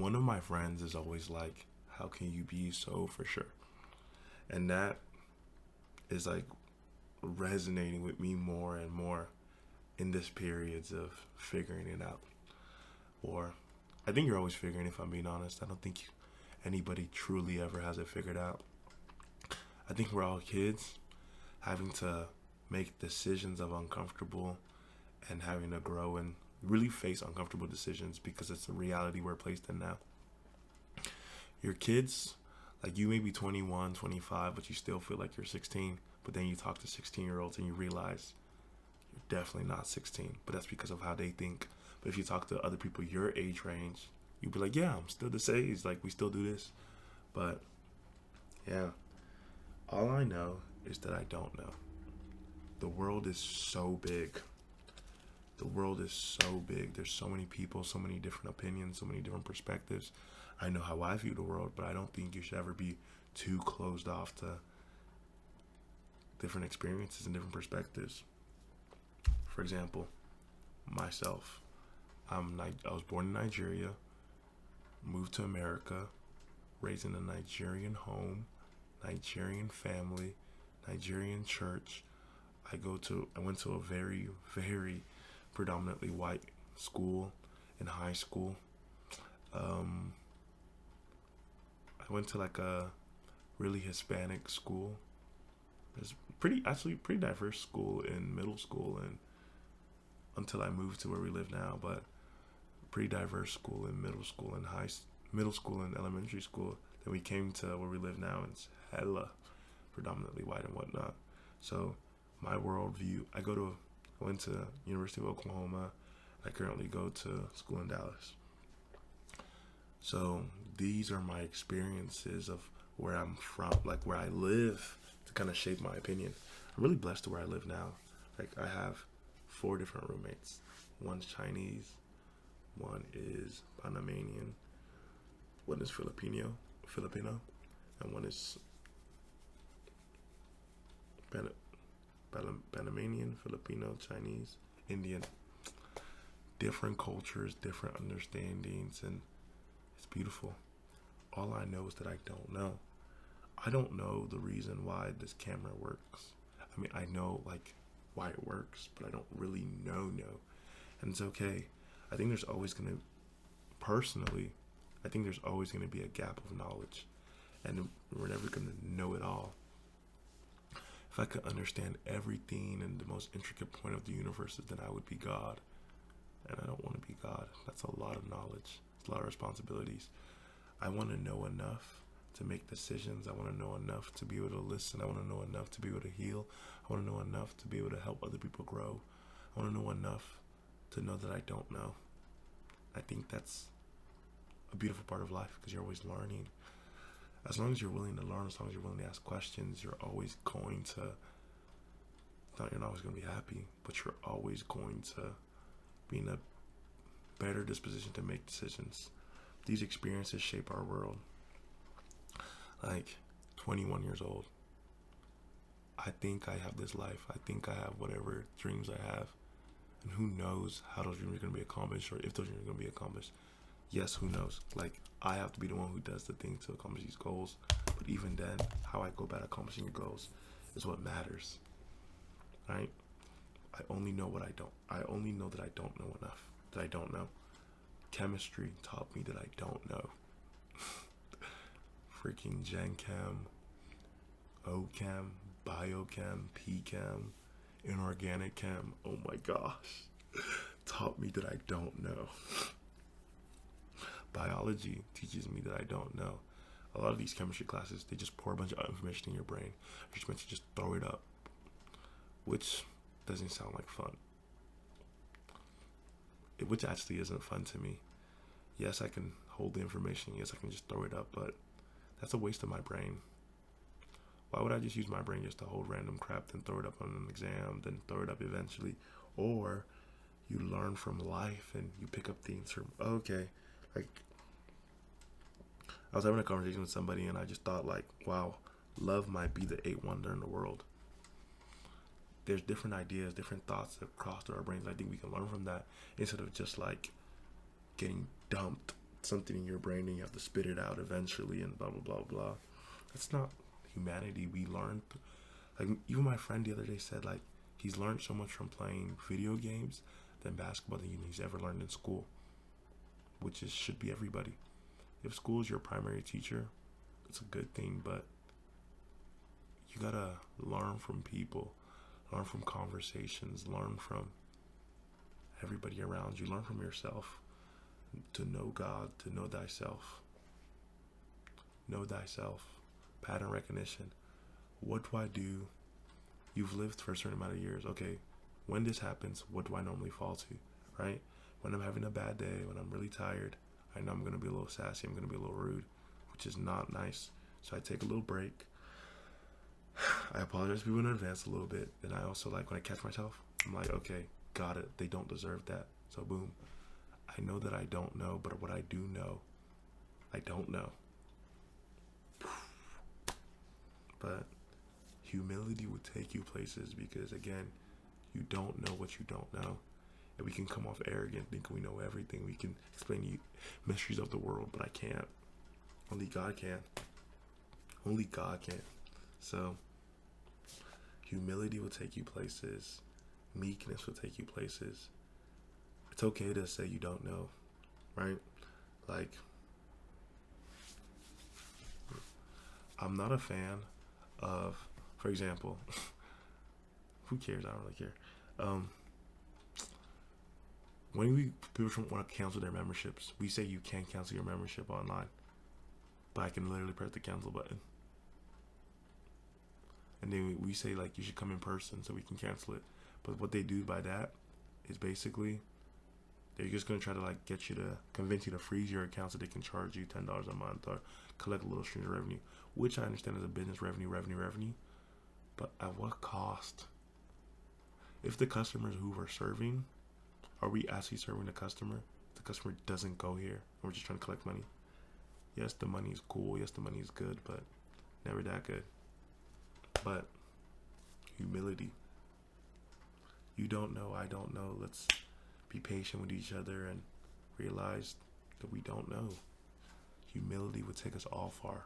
one of my friends is always like, how can you be so for sure? And that is like resonating with me more and more in this periods of figuring it out. Or I think you're always figuring, if I'm being honest. I don't think anybody truly ever has it figured out. I think we're all kids having to make decisions of uncomfortable and having to grow and really face uncomfortable decisions because it's the reality we're placed in now. Your kids, like you may be 21, 25, but you still feel like you're 16. But then you talk to 16-year-olds and you realize you're definitely not 16. But that's because of how they think. But if you talk to other people your age range, you'd be like, yeah, I'm still this age. Like, we still do this. But, yeah, all I know is that I don't know. The world is so big. The world is so big. There's so many people, so many different opinions, so many different perspectives. I know how I view the world, but I don't think you should ever be too closed off to different experiences and different perspectives. For example, myself. I was born in Nigeria, moved to America, raised in a Nigerian home, Nigerian family, Nigerian church. I went to a very, very predominantly white school in high school. I went to like a really Hispanic school. It's pretty diverse school in middle school and until I moved to where we live now, but pretty diverse school in middle school and elementary school. Then we came to where we live now and it's hella predominantly white and whatnot. So my worldview, I went to University of Oklahoma. I currently go to school in Dallas. So these are my experiences of where I'm from, like where I live, to kind of shape my opinion. I'm really blessed to where I live now. Like I have 4 different roommates. One's Chinese, one is Panamanian, one is Filipino, and one is Panamanian, Filipino, Chinese, Indian. Different cultures, different understandings, and it's beautiful. All I know is that I don't know. I don't know the reason why this camera works. I mean, I know like why it works, but I don't really know. And it's okay. I think there's always going to, personally, I think there's always going to be a gap of knowledge. And we're never going to know it all. If I could understand everything and the most intricate point of the universe, then I would be God. And I don't want to be God. That's a lot of knowledge. It's a lot of responsibilities. I want to know enough to make decisions. I want to know enough to be able to listen. I want to know enough to be able to heal. I want to know enough to be able to help other people grow. I want to know enough to know that I don't know. I think that's a beautiful part of life because you're always learning. As long as you're willing to learn, as long as you're willing to ask questions, you're always going to, you're not always going to be happy, but you're always going to be in a better disposition to make decisions. These experiences shape our world. Like 21 years old, I think I have this life. I think I have whatever dreams I have. And who knows how those dreams are going to be accomplished or if those dreams are going to be accomplished. Yes, who knows? Like, I have to be the one who does the thing to accomplish these goals. But even then, how I go about accomplishing your goals is what matters. Right? I only know what I don't. I only know that I don't know enough. That I don't know. Chemistry taught me that I don't know. Freaking Gen Chem, OChem, Biochem, PChem, Inorganic Chem. Oh my gosh. Taught me that I don't know. Biology teaches me that I don't know. A lot of these chemistry classes, they just pour a bunch of information in your brain. You're just meant to just throw it up, which doesn't sound like fun. Which actually isn't fun to me. Yes, I can hold the information. Yes, I can just throw it up, but that's a waste of my brain. Why would I just use my brain just to hold random crap, then throw it up on an exam, then throw it up eventually? Or you learn from life and you pick up things from, okay, like, I was having a conversation with somebody and I just thought like, wow, love might be the 8th wonder in the world. There's different ideas, different thoughts that cross through our brains. I think we can learn from that instead of just like getting dumped something in your brain and you have to spit it out eventually and blah blah blah blah. That's not humanity. We learned, like, even my friend the other day said, like, he's learned so much from playing video games than basketball than he's ever learned in school, which is should be everybody. If school is your primary teacher, it's a good thing, but you gotta learn from people, learn from conversations, learn from everybody around you, learn from yourself. To know God, to know thyself. Know thyself. Pattern recognition. What do I do? You've lived for a certain amount of years. Okay, when this happens, what do I normally fall to? Right? When I'm having a bad day, when I'm really tired, I know I'm going to be a little sassy, I'm going to be a little rude, which is not nice. So I take a little break. I apologize to people in advance a little bit. And I also, like, when I catch myself, I'm like, okay, got it. They don't deserve that. So boom. I know that I don't know, but what I do know, I don't know. But humility will take you places because, again, you don't know what you don't know. And we can come off arrogant, thinking we know everything. We can explain you mysteries of the world, but I can't. Only God can. Only God can. So, humility will take you places. Meekness will take you places. It's okay to say you don't know, right? Like, I'm not a fan of, for example, who cares? I don't really care. When people want to cancel their memberships, we say you can't cancel your membership online, but I can literally press the cancel button. And then we say, like, you should come in person so we can cancel it. But what they do by that is basically they're just going to try to, like, get you to convince you to freeze your account so they can charge you $10 a month or collect a little stream of revenue, which I understand is a business revenue. But at what cost? If the customers who we're serving, are we actually serving the customer? The customer doesn't go here. We're just trying to collect money. Yes, the money is cool. Yes, the money is good, but never that good. But humility. You don't know, I don't know. Let's be patient with each other and realize that we don't know. Humility would take us all far.